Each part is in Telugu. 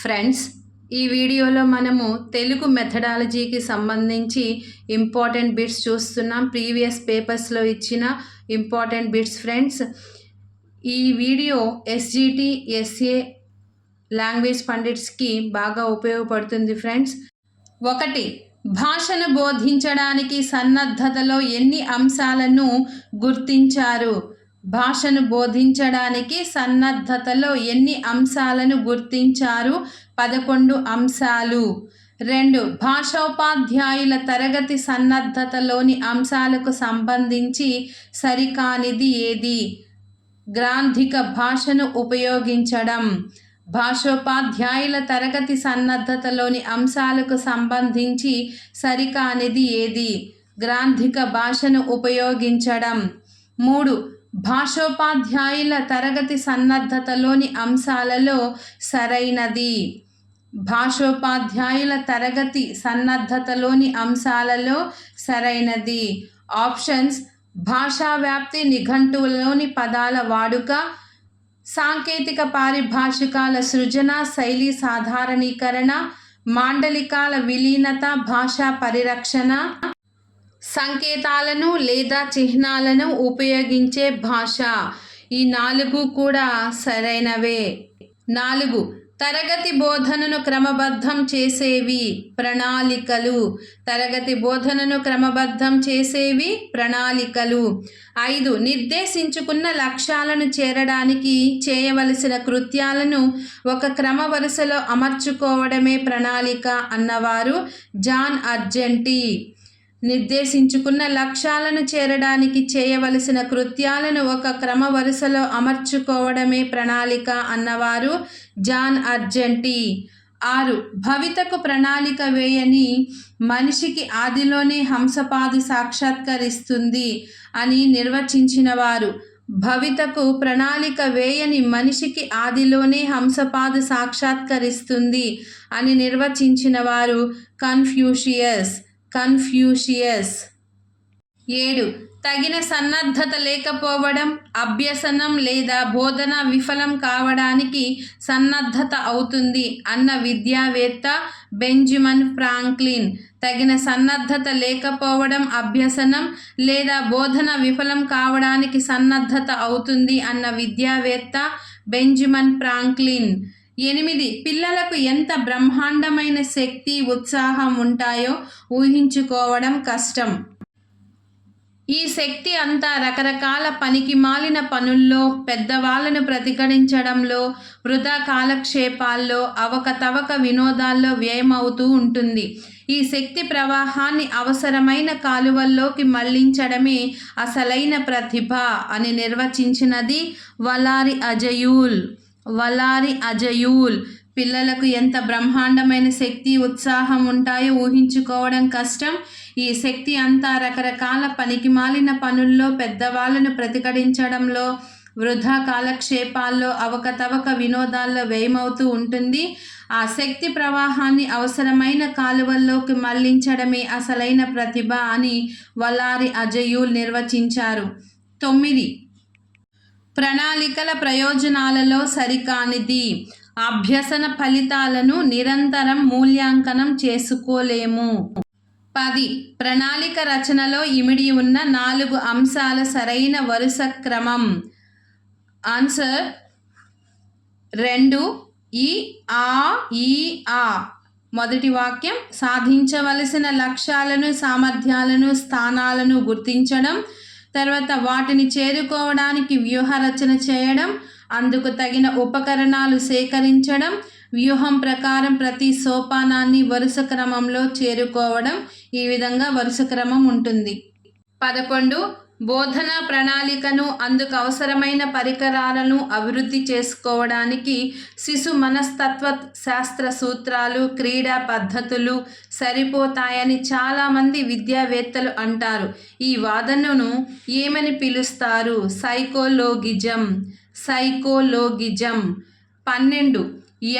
ఫ్రెండ్స్, ఈ వీడియోలో మనము తెలుగు మెథడాలజీకి సంబంధించి ఇంపార్టెంట్ బిట్స్ చూస్తున్నాం. ప్రీవియస్ పేపర్స్లో ఇచ్చిన ఇంపార్టెంట్ బిట్స్ ఫ్రెండ్స్. ఈ వీడియో ఎస్జిటి ఎస్ఏ లాంగ్వేజ్ పండిట్స్కి బాగా ఉపయోగపడుతుంది ఫ్రెండ్స్. 1. భాషను బోధించడానికి సన్నద్ధతలో ఎన్ని అంశాలను గుర్తించారు? భాషను బోధించడానికి సన్నద్ధతలో ఎన్ని అంశాలను గుర్తించారు? 11 అంశాలు. 2. భాషోపాధ్యాయుల తరగతి సన్నద్ధతలోని అంశాలకు సంబంధించి సరికానిది ఏది? గ్రాంధిక భాషను ఉపయోగించడం. భాషోపాధ్యాయుల తరగతి సన్నద్ధతలోని అంశాలకు సంబంధించి సరికానిది ఏది? గ్రాంధిక భాషను ఉపయోగించడం. 3. భాషోపాధ్యాయుల తరగతి సన్నద్ధతలోని అంశాలలో సరైనది. భాషోపాధ్యాయుల తరగతి సన్నద్ధతలోని అంశాలలో సరైనది. ఆప్షన్స్: భాషా వ్యాప్తి, నిఘంటువులోని పదాల వాడుక, సాంకేతిక పారిభాషికాల సృజన, శైలి సాధారణీకరణ, మాండలికాల విలీనత, భాషా పరిరక్షణ, సంకేతాలను లేదా చిహ్నాలను ఉపయోగించే భాష. ఈ 4 కూడా సరైనవే. 4. తరగతి బోధనను క్రమబద్ధం చేసేవి ప్రణాళికలు. తరగతి బోధనను క్రమబద్ధం చేసేవి ప్రణాళికలు. 5. నిర్దేశించుకున్న లక్ష్యాలను చేరడానికి చేయవలసిన కృత్యాలను ఒక క్రమ వరుసలో అమర్చుకోవడమే ప్రణాళిక అన్నవారు జాన్ అర్జెంటీ. నిర్దేశించుకున్న లక్ష్యాలను చేరడానికి చేయవలసిన కృత్యాలను ఒక క్రమ వరుసలో అమర్చుకోవడమే ప్రణాళిక అన్నవారు జాన్ అర్జెంటీ. 6. భవితకు ప్రణాళిక వేయని మనిషికి ఆదిలోనే హంసపాదు సాక్షాత్కరిస్తుంది అని నిర్వచించినవారు. భవితకు ప్రణాళిక వేయని మనిషికి ఆదిలోనే హంసపాదు సాక్షాత్కరిస్తుంది అని నిర్వచించినవారు కన్ఫ్యూషియస్. 7. తగిన సన్నద్ధత లేకపోవడం అభ్యసనం లేదా బోధన విఫలం కావడానికి సన్నద్ధత అవుతుంది అన్న విద్యావేత్త బెంజమిన్ ఫ్రాంక్లిన్. తగిన సన్నద్ధత లేకపోవడం అభ్యసనం లేదా బోధన విఫలం కావడానికి సన్నద్ధత అవుతుంది అన్న విద్యావేత్త బెంజమిన్ ఫ్రాంక్లిన్. 8. పిల్లలకు ఎంత బ్రహ్మాండమైన శక్తి, ఉత్సాహం ఉంటాయో ఊహించుకోవడం కష్టం. ఈ శక్తి అంతా రకరకాల పనికిమాలిన పనుల్లో, పెద్దవాళ్లను ప్రతిఘటించడంలో, వృధా కాలక్షేపాల్లో, అవకతవక వినోదాల్లో వ్యయమవుతూ ఉంటుంది. ఈ శక్తి ప్రవాహాన్ని అవసరమైన కాలువల్లోకి మళ్లించడమే అసలైన ప్రతిభ అని నిర్వచించినది వలారి అజయూల్. పిల్లలకు ఎంత బ్రహ్మాండమైన శక్తి, ఉత్సాహం ఉంటాయో ఊహించుకోవడం కష్టం. ఈ శక్తి అంతా రకరకాల పనికిమాలిన పనుల్లో, పెద్దవాళ్లను ప్రతిఘటించడంలో, వృధా కాలక్షేపాల్లో, అవకతవక వినోదాల్లో వ్యయమవుతూ ఉంటుంది. ఆ శక్తి ప్రవాహాన్ని అవసరమైన కాలువల్లోకి మళ్లించడమే అసలైన ప్రతిభ అని వలారి అజయూల్ నిర్వచించారు. 9. ప్రణాళికల ప్రయోజనాలలో సరికానిది. అభ్యసన ఫలితాలను నిరంతరం మూల్యాంకనం చేసుకోలేము. 10. ప్రణాళిక రచనలో ఇమిడి ఉన్న 4 అంశాల సరైన వరుస క్రమం. ఆన్సర్ 2 ఈ ఆ ఈ ఆ. మొదటి వాక్యం: సాధించవలసిన లక్ష్యాలను, సామర్థ్యాలను, స్థానాలను గుర్తించడం. తర్వాత వాటిని చేరుకోవడానికి వ్యూహరచన చేయడం, అందుకు తగిన ఉపకరణాలు సేకరించడం, వ్యూహం ప్రకారం ప్రతి సోపానాన్ని వరుస క్రమంలో చేరుకోవడం. ఈ విధంగా వరుస క్రమం ఉంటుంది. 11. బోధనా ప్రణాళికను, అందుకు అవసరమైన పరికరాలను అభివృద్ధి చేసుకోవడానికి శిశు మనస్తత్వ శాస్త్ర సూత్రాలు, క్రీడా పద్ధతులు సరిపోతాయని చాలామంది విద్యావేత్తలు అంటారు. ఈ వాదనను ఏమని పిలుస్తారు? సైకోలోగిజం. 12.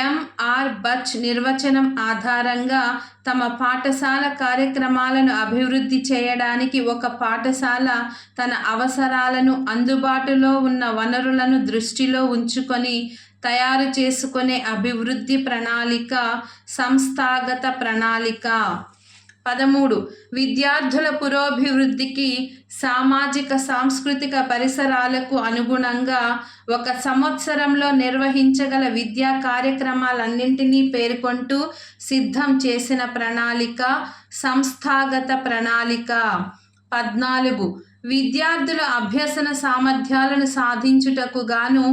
ఎంఆర్ బచ్ నిర్వచనం ఆధారంగా తమ పాఠశాల కార్యక్రమాలను అభివృద్ధి చేయడానికి ఒక పాఠశాల తన అవసరాలను, అందుబాటులో ఉన్న వనరులను దృష్టిలో ఉంచుకొని తయారు చేసుకునే అభివృద్ధి ప్రణాళిక సంస్థాగత ప్రణాళిక. 13. విద్యార్థుల పురోభివృద్ధికి సామాజిక సాంస్కృతిక పరిసరాలకు అనుగుణంగా ఒక సంవత్సరంలో నిర్వహించగల విద్యా కార్యక్రమాలన్నింటినీ పేర్కొంటూ సిద్ధం చేసిన ప్రణాళిక సంస్థాగత ప్రణాళిక. 14. విద్యార్థుల అభ్యసన సామర్థ్యాలను సాధించుటకు గాను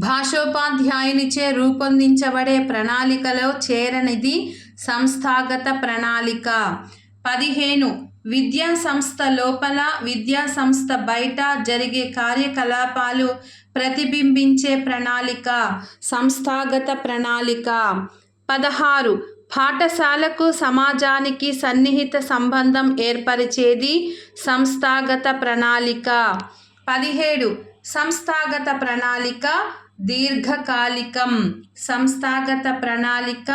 భాషోపాధ్యాయునిచే రూపొందించబడే ప్రణాళికలో చేరనిది సంస్థాగత ప్రణాళిక. 15. విద్యా సంస్థ లోపల విద్యా సంస్థ బయట జరిగే కార్యకలాపాలు ప్రతిబింబించే ప్రణాళిక సంస్థాగత ప్రణాళిక. 16. పాఠశాలకు సమాజానికి సన్నిహిత సంబంధం ఏర్పరిచేది సంస్థాగత ప్రణాళిక. 17. సంస్థాగత ప్రణాళిక దీర్ఘకాలికం సంస్థాగత ప్రణాళిక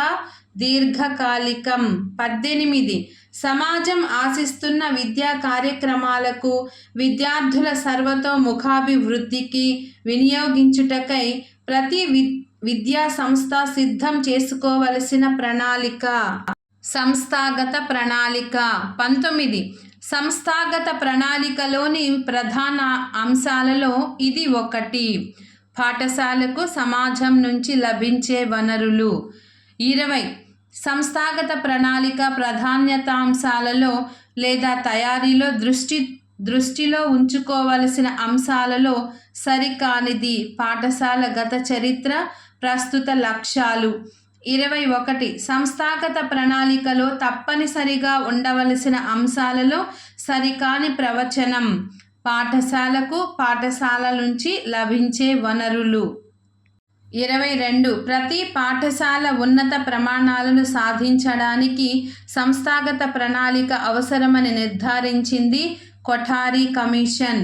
దీర్ఘకాలికం. 18. సమాజం ఆశిస్తున్న విద్యా కార్యక్రమాలకు విద్యార్థుల సర్వతోముఖాభివృద్ధికి వినియోగించుటకై ప్రతి విద్యా సంస్థ సిద్ధం చేసుకోవలసిన ప్రణాళిక సంస్థాగత ప్రణాళిక. 19. సంస్థాగత ప్రణాళికలోని ప్రధాన అంశాలలో ఇది ఒకటి. పాఠశాలకు సమాజం నుంచి లభించే వనరులు. 20. సంస్థాగత ప్రణాళిక ప్రాధాన్యతాంశాలలో లేదా తయారీలో దృష్టిలో ఉంచుకోవలసిన అంశాలలో సరికానిది పాఠశాల గత చరిత్ర ప్రస్తుత లక్ష్యాలు. 21. సంస్థాగత ప్రణాళికలో తప్పనిసరిగా ఉండవలసిన అంశాలలో సరికాని ప్రవచనం పాఠశాలకు పాఠశాల నుంచి లభించే వనరులు. 22. ప్రతి పాఠశాల ఉన్నత ప్రమాణాలను సాధించడానికి సంస్థాగత ప్రణాళిక అవసరమని నిర్ధారించింది కొఠారి కమిషన్.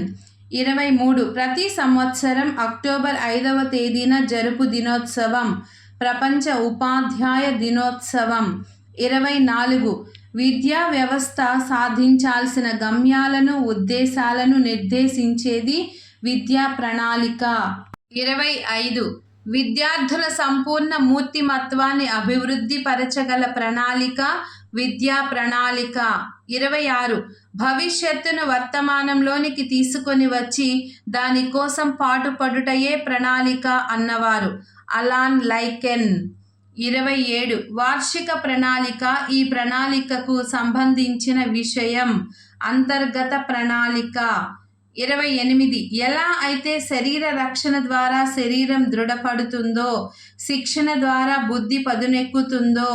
23. ప్రతి సంవత్సరం అక్టోబర్ 5వ తేదీన జరుపు దినోత్సవం ప్రపంచ ఉపాధ్యాయ దినోత్సవం. 24. విద్యా వ్యవస్థ సాధించాల్సిన గమ్యాలను ఉద్దేశాలను నిర్దేశించేది విద్యా ప్రణాళిక. 25. విద్యార్థుల సంపూర్ణ మూర్తిమత్వాన్ని అభివృద్ధి పరచగల ప్రణాళిక విద్యా ప్రణాళిక. 26. భవిష్యత్తును వర్తమానంలోనికి తీసుకొని వచ్చి దానికోసం పాటుపడుటయే ప్రణాళిక అన్నవారు అలాన్ లైకెన్. 27. వార్షిక ప్రణాళిక ఈ ప్రణాళికకు సంబంధించిన విషయం అంతర్గత ప్రణాళిక. 28. ఎలా అయితే శరీర రక్షణ ద్వారా శరీరం దృఢపడుతుందో, శిక్షణ ద్వారా బుద్ధి పదునెక్కుతుందో,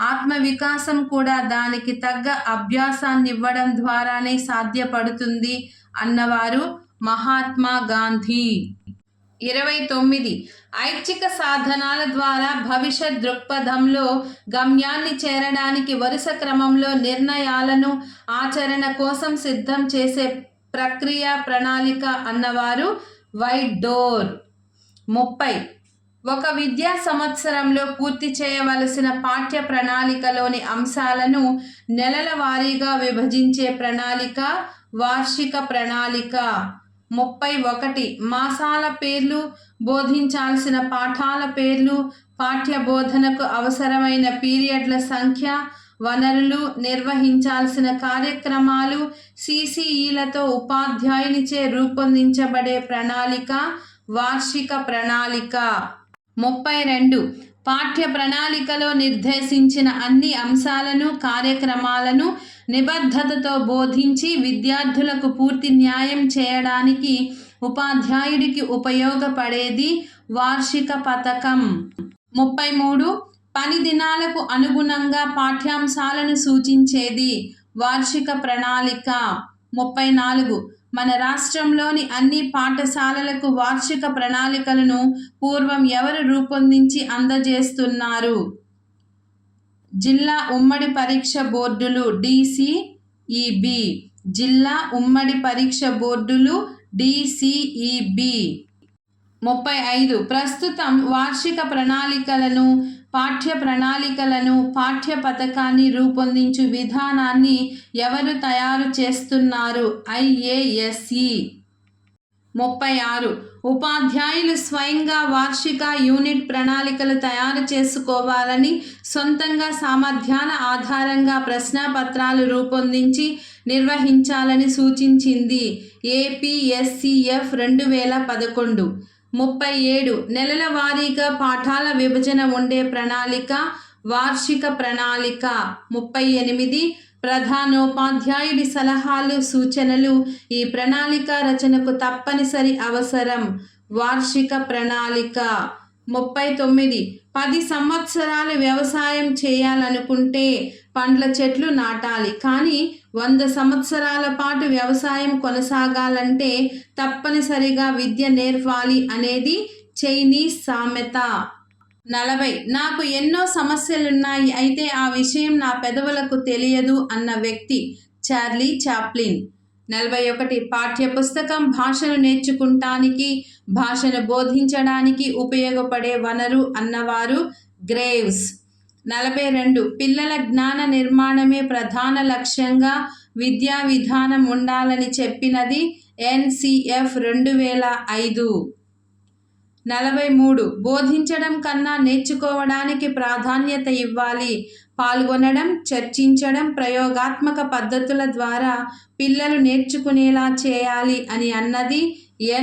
ఆత్మ వికాసం కూడా దానికి తగ్గ అభ్యాసాన్నివ్వడం ద్వారానే సాధ్యపడుతుంది అన్నవారు మహాత్మా గాంధీ. 29. ఐచ్ఛిక సాధనాల ద్వారా భవిష్యత్ దృక్పథంలో గమ్యాన్ని చేరడానికి వరుస క్రమంలో నిర్ణయాలను ఆచరణ కోసం సిద్ధం చేసే ప్రక్రియ ప్రణాళిక అన్నవారు వైట్ డోర్. 30. ఒక విద్యా సంవత్సరంలో పూర్తి చేయవలసిన పాఠ్య ప్రణాళికలోని అంశాలను నెలల వారీగా విభజించే ప్రణాళిక వార్షిక ప్రణాళిక. 31. మాసాల పేర్లు, బోధించాల్సిన పాఠాల పేర్లు, పాఠ్య బోధనకు అవసరమైన పీరియడ్ల సంఖ్య, వనరులు, నిర్వహించాల్సిన కార్యక్రమాలు, సిసిఈలతో ఉపాధ్యాయునిచే రూపొందించబడే ప్రణాళిక వార్షిక ప్రణాళిక. 32. పాఠ్య ప్రణాళికలో నిర్దేశించిన అన్ని అంశాలను కార్యక్రమాలను నిబద్ధతతో బోధించి విద్యార్థులకు పూర్తి న్యాయం చేయడానికి ఉపాధ్యాయుడికి ఉపయోగపడేది వార్షిక పథకం. 33. పని దినాలకు అనుగుణంగా పాఠ్యాంశాలను సూచించేది వార్షిక ప్రణాళిక. 34. మన రాష్ట్రంలోని అన్ని పాఠశాలలకు వార్షిక ప్రణాళికలను పూర్వం ఎవరు రూపొందించి అందజేస్తున్నారు? జిల్లా ఉమ్మడి పరీక్ష బోర్డులు DCEB. జిల్లా ఉమ్మడి పరీక్ష బోర్డులు DCEB. 35. ప్రస్తుతం వార్షిక ప్రణాళికలను, పాఠ్య ప్రణాళికలను, పాఠ్య పథకాన్ని రూపొందించు విధానాన్ని ఎవరు తయారు చేస్తున్నారు? IASE. 36 ఉపాధ్యాయులు స్వయంగా వార్షిక యూనిట్ ప్రణాళికలు తయారు చేసుకోవాలని, సొంతంగా సామర్థ్యాల ఆధారంగా ప్రశ్నాపత్రాలు రూపొందించి నిర్వహించాలని సూచించింది ఏపీఎస్సీఎఫ్ 2011. 37 నెలల వారీగా పాఠాల విభజన ఉండే ప్రణాళిక వార్షిక ప్రణాళిక. 38 ప్రధానోపాధ్యాయుడి సలహాలు సూచనలు ఈ ప్రణాళిక రచనకు తప్పనిసరి అవసరం వార్షిక ప్రణాళిక. 39 10 సంవత్సరాలు వ్యవసాయం చేయాలనుకుంటే పండ్ల చెట్లు నాటాలి, కానీ 100 సంవత్సరాల పాటు వ్యవసాయం కొనసాగాలంటే తప్పనిసరిగా విద్య నేర్పాలి అనేది చైనీస్ సామెత. 40 నాకు ఎన్నో సమస్యలున్నాయి, అయితే ఆ విషయం నా పెదవులకు తెలియదు అన్న వ్యక్తి చార్లీ చాప్లిన్. 41 పాఠ్యపుస్తకం భాషను నేర్చుకుంటానికి, భాషను బోధించడానికి ఉపయోగపడే వనరు అన్నవారు గ్రేవ్స్. 42 పిల్లల జ్ఞాన నిర్మాణమే ప్రధాన లక్ష్యంగా విద్యా విధానం ఉండాలని చెప్పినది NCF 2005. 43 బోధించడం కన్నా నేర్చుకోవడానికి ప్రాధాన్యత ఇవ్వాలి, పాల్గొనడం, చర్చించడం, ప్రయోగాత్మక పద్ధతుల ద్వారా పిల్లలు నేర్చుకునేలా చేయాలి అని అన్నది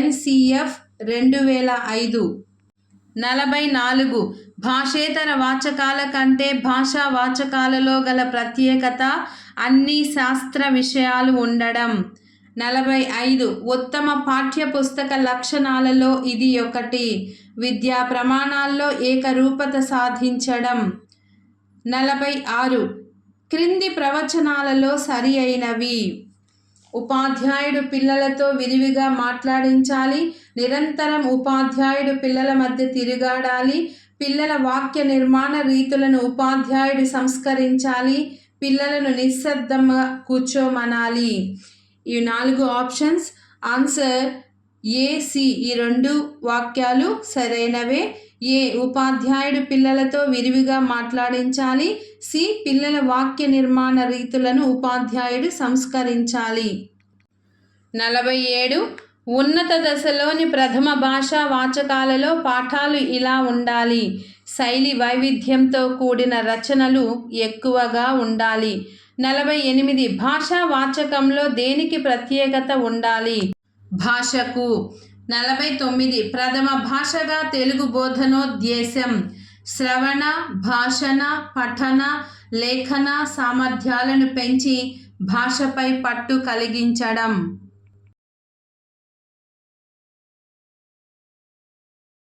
NCF 2005. 44 భాషేతర వాచకాల కంటే భాషా వాచకాలలో గల ప్రత్యేకత అన్ని శాస్త్ర విషయాలు ఉండడం. 45 ఉత్తమ పాఠ్యపుస్తక లక్షణాలలో ఇది ఒకటి, విద్యా ప్రమాణాల్లో ఏకరూపత సాధించడం. 46 క్రింది ప్రవచనాలలో సరి అయినవి: ఉపాధ్యాయుడు పిల్లలతో విరివిగా మాట్లాడించాలి, నిరంతరం ఉపాధ్యాయుడు పిల్లల మధ్య తిరుగాడాలి, పిల్లల వాక్య నిర్మాణ రీతులను ఉపాధ్యాయుడు సంస్కరించాలి, పిల్లలను నిశ్శబ్దంగా కూర్చోమనాలి. ఈ 4 ఆప్షన్స్. ఆన్సర్ ఏ, సి. ఈ 2 వాక్యాలు సరైనవే. ఏ ఉపాధ్యాయుడు పిల్లలతో విరివిగా మాట్లాడించాలి, సి పిల్లల వాక్య నిర్మాణ రీతులను ఉపాధ్యాయుడు సంస్కరించాలి. 47 ఉన్నత దశలోని ప్రథమ భాషా వాచకాలలో పాఠాలు ఇలా ఉండాలి: శైలి వైవిధ్యంతో కూడిన రచనలు ఎక్కువగా ఉండాలి. 48 భాషా వాచకంలో దేనికి ప్రత్యేకత ఉండాలి? భాషకు. 49 ప్రథమ భాషగా తెలుగు బోధనోద్దేశం శ్రవణ, భాషణ, పఠన, లేఖన సామర్థ్యాలను పెంచి భాషపై పట్టు కలిగించడం.